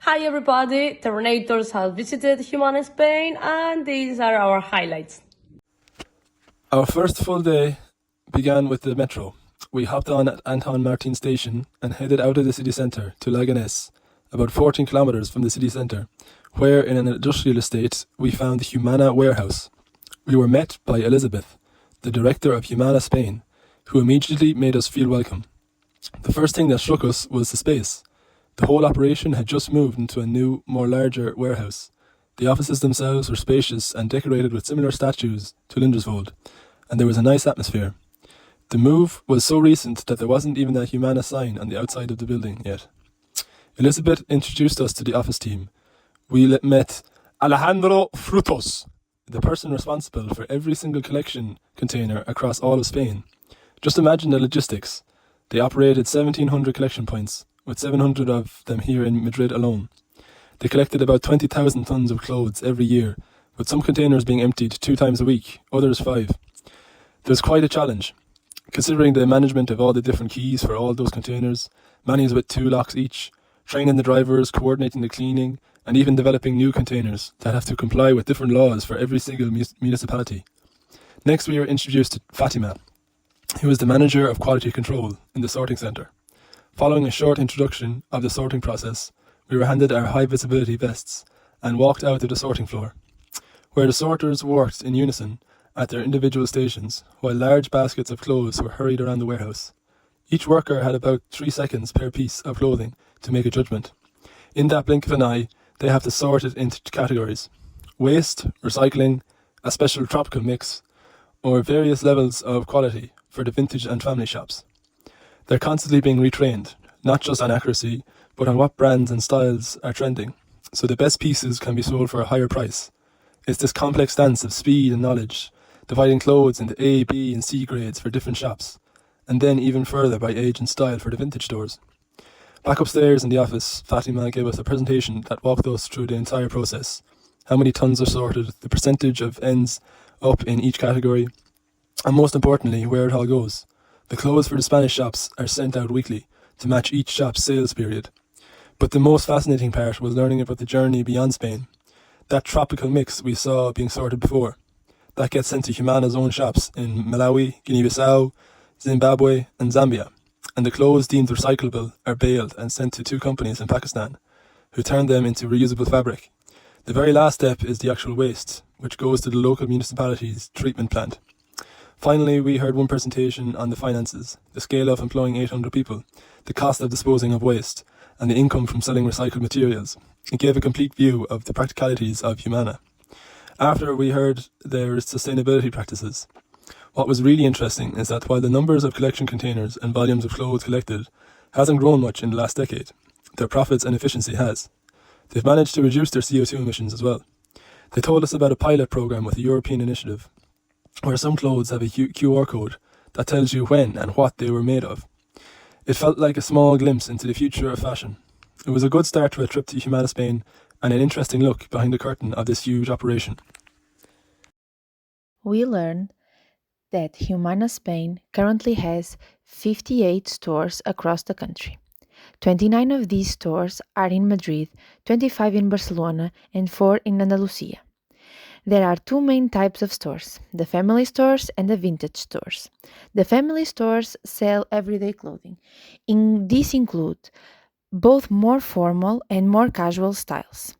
Hi everybody, Terreneitors have visited Humana Spain and these are our highlights. Our first full day began with the metro. We hopped on at Anton Martin station and headed out of the city centre to Leganés, about 14 kilometres from the city centre, where in an industrial estate we found the Humana warehouse. We were met by Elizabeth, the director of Humana Spain, who immediately made us feel welcome. The first thing that struck us was the space. The whole operation had just moved into a new, more larger warehouse. The offices themselves were spacious and decorated with similar statues to Linderswold, and there was a nice atmosphere. The move was so recent that there wasn't even a Humana sign on the outside of the building yet. Elizabeth introduced us to the office team. We met Alejandro Frutos, the person responsible for every single collection container across all of Spain. Just imagine the logistics. They operated 1,700 collection points, with 700 of them here in Madrid alone. They collected about 20,000 tons of clothes every year, with some containers being emptied 2 times a week, others 5. There was quite a challenge, considering the management of all the different keys for all those containers, many with 2 locks each, training the drivers, coordinating the cleaning, and even developing new containers that have to comply with different laws for every single municipality. Next, we were introduced to Fatima, who is the manager of quality control in the sorting centre. Following a short introduction of the sorting process, we were handed our high visibility vests and walked out to the sorting floor, where the sorters worked in unison at their individual stations, while large baskets of clothes were hurried around the warehouse. Each worker had about 3 seconds per piece of clothing to make a judgment. In that blink of an eye, they have to sort it into categories: waste, recycling, a special tropical mix, or various levels of quality for the vintage and family shops. They're constantly being retrained, not just on accuracy, but on what brands and styles are trending, so the best pieces can be sold for a higher price. It's this complex dance of speed and knowledge, dividing clothes into A, B and C grades for different shops, and then even further by age and style for the vintage stores. Back upstairs in the office, Fatima gave us a presentation that walked us through the entire process: how many tons are sorted, the percentage of ends up in each category, and most importantly, where it all goes. The clothes for the Spanish shops are sent out weekly to match each shop's sales period. But the most fascinating part was learning about the journey beyond Spain. That tropical mix we saw being sorted before, that gets sent to Humana's own shops in Malawi, Guinea-Bissau, Zimbabwe and Zambia. And the clothes deemed recyclable are baled and sent to 2 companies in Pakistan, who turn them into reusable fabric. The very last step is the actual waste, which goes to the local municipality's treatment plant. Finally, we heard one presentation on the finances, the scale of employing 800 people, the cost of disposing of waste, and the income from selling recycled materials. It gave a complete view of the practicalities of Humana. After, we heard their sustainability practices. What was really interesting is that while the numbers of collection containers and volumes of clothes collected hasn't grown much in the last decade, their profits and efficiency has. They've managed to reduce their CO2 emissions as well. They told us about a pilot program with a European initiative, where some clothes have a QR code that tells you when and what they were made of. It felt like a small glimpse into the future of fashion. It was a good start to a trip to Humana Spain and an interesting look behind the curtain of this huge operation. We learned that Humana Spain currently has 58 stores across the country. 29 of these stores are in Madrid, 25 in Barcelona, and 4 in Andalusia. There are 2 main types of stores, the family stores and the vintage stores. The family stores sell everyday clothing. These include both more formal and more casual styles.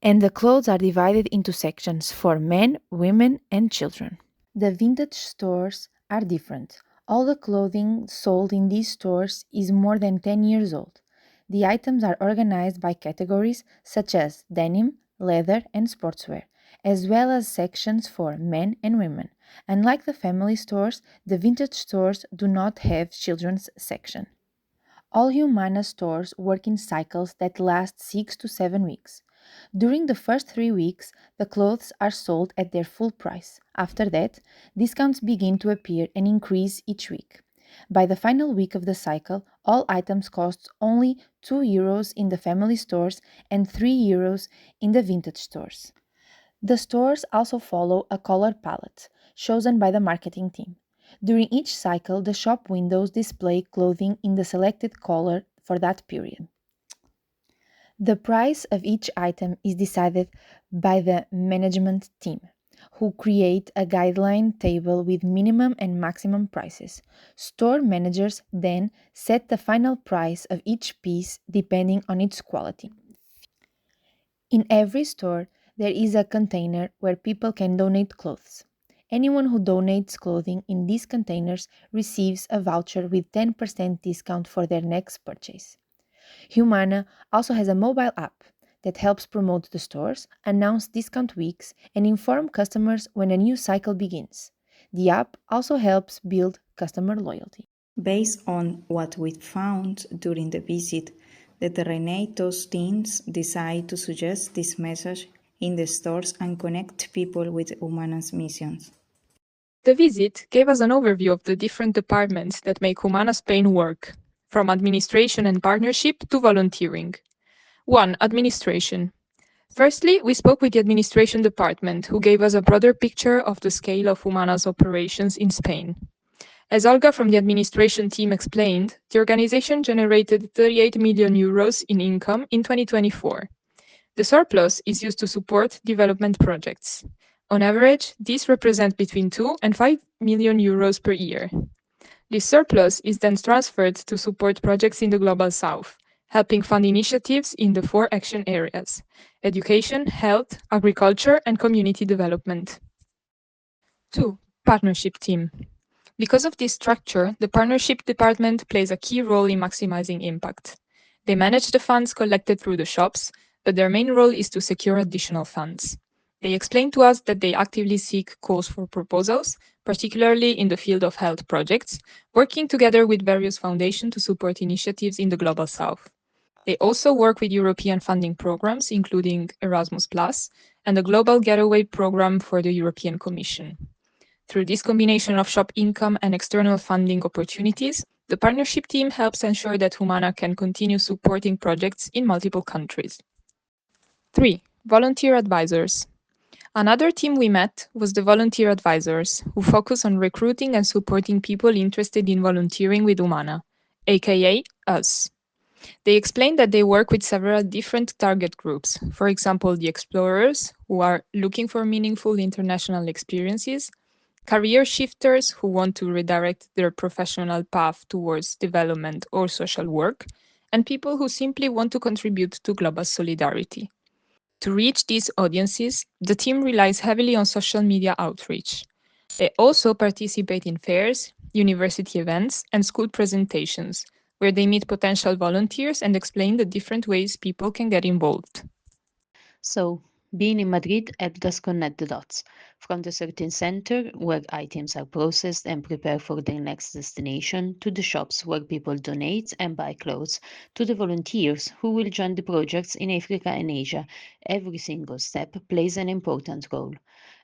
And the clothes are divided into sections for men, women, and children. The vintage stores are different. All the clothing sold in these stores is more than 10 years old. The items are organized by categories such as denim, leather, and sportswear, as well as sections for men and women. Unlike the family stores, the vintage stores do not have children's section. All Humana stores work in cycles that last 6 to 7 weeks. During the first 3 weeks, the clothes are sold at their full price. After that, discounts begin to appear and increase each week. By the final week of the cycle, all items cost only €2 in the family stores and €3 in the vintage stores. The stores also follow a color palette chosen by the marketing team. During each cycle, the shop windows display clothing in the selected color for that period. The price of each item is decided by the management team, who create a guideline table with minimum and maximum prices. Store managers then set the final price of each piece depending on its quality. In every store, there is a container where people can donate clothes. Anyone who donates clothing in these containers receives a voucher with 10% discount for their next purchase. Humana also has a mobile app that helps promote the stores, announce discount weeks, and inform customers when a new cycle begins. The app also helps build customer loyalty. Based on what we found during the visit, the Terreneitors teams decide to suggest this message in the stores and connect people with Humana's missions. The visit gave us an overview of the different departments that make Humana Spain work, from administration and partnership to volunteering. 1. Administration. Firstly, we spoke with the administration department, who gave us a broader picture of the scale of Humana's operations in Spain. As Olga from the administration team explained, the organization generated 38 million euros in income in 2024. The surplus is used to support development projects. On average, these represent between 2 and 5 million euros per year. This surplus is then transferred to support projects in the Global South, helping fund initiatives in the 4 action areas: education, health, agriculture, and community development. 2. Partnership team. Because of this structure, the partnership department plays a key role in maximizing impact. They manage the funds collected through the shops, but their main role is to secure additional funds. They explained to us that they actively seek calls for proposals, particularly in the field of health projects, working together with various foundations to support initiatives in the Global South. They also work with European funding programs, including Erasmus Plus and the Global Getaway Program for the European Commission. Through this combination of shop income and external funding opportunities, the partnership team helps ensure that Humana can continue supporting projects in multiple countries. 3. Volunteer advisors. Another team we met was the volunteer advisors, who focus on recruiting and supporting people interested in volunteering with Humana, aka us. They explained that they work with several different target groups, for example, the explorers, who are looking for meaningful international experiences, career shifters who want to redirect their professional path towards development or social work, and people who simply want to contribute to global solidarity. To reach these audiences, the team relies heavily on social media outreach. They also participate in fairs, university events, and school presentations, where they meet potential volunteers and explain the different ways people can get involved. So, being in Madrid helped us connect the dots from the certain center where items are processed and prepared for their next destination to the shops where people donate and buy clothes to the volunteers who will join the projects in Africa and Asia. Every single step plays an important role.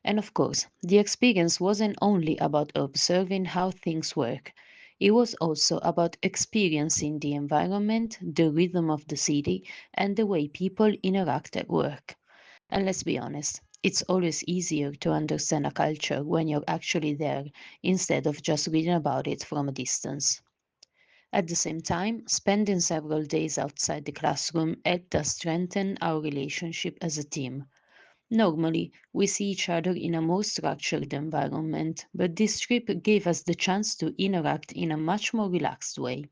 And of course, the experience wasn't only about observing how things work. It was also about experiencing the environment, the rhythm of the city, and the way people interact at work. And let's be honest, it's always easier to understand a culture when you're actually there instead of just reading about it from a distance. At the same time, spending several days outside the classroom helped us strengthen our relationship as a team. Normally, we see each other in a more structured environment, but this trip gave us the chance to interact in a much more relaxed way.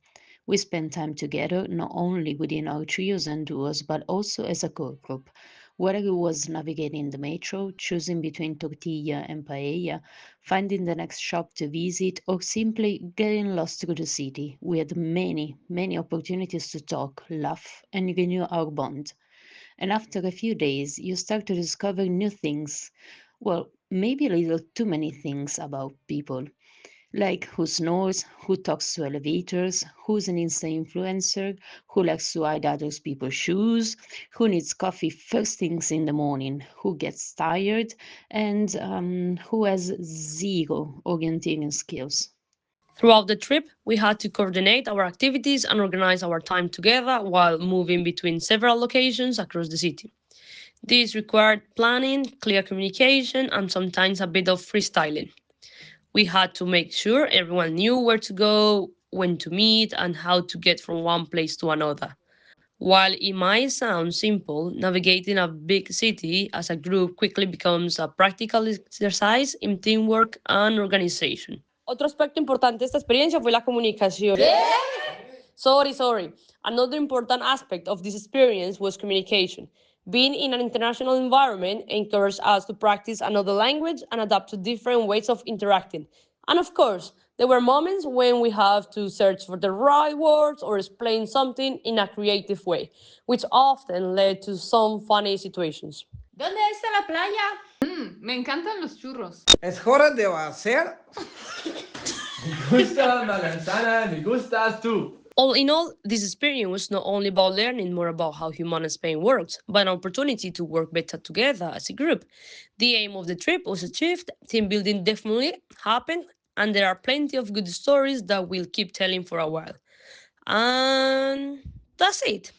We spent time together not only within our trios and duos, but also as a core group. Whether it was navigating the metro, choosing between tortilla and paella, finding the next shop to visit, or simply getting lost through the city, we had many, many opportunities to talk, laugh, and renew our bond. And after a few days, you start to discover new things. Well, maybe a little too many things about people. Like who snores, who talks to elevators, who's an Insta influencer, who likes to hide other people's shoes, who needs coffee first things in the morning, who gets tired, and who has zero orienteering skills. Throughout the trip, we had to coordinate our activities and organize our time together while moving between several locations across the city. This required planning, clear communication, and sometimes a bit of freestyling. We had to make sure everyone knew where to go, when to meet, and how to get from one place to another. While it might sound simple, navigating a big city as a group quickly becomes a practical exercise in teamwork and organization. Otro aspecto importante de esta experiencia fue la comunicación. Sorry. Another important aspect of this experience was communication. Being in an international environment encouraged us to practice another language and adapt to different ways of interacting. And of course, there were moments when we have to search for the right words or explain something in a creative way, which often led to some funny situations. ¿Dónde está la playa? Me encantan los churros. Es hora de hacer. Gusta la manzana, me gustas tú. All in all, this experience was not only about learning more about how Humana Spain works, but an opportunity to work better together as a group. The aim of the trip was achieved, team building definitely happened, and there are plenty of good stories that we'll keep telling for a while. And that's it.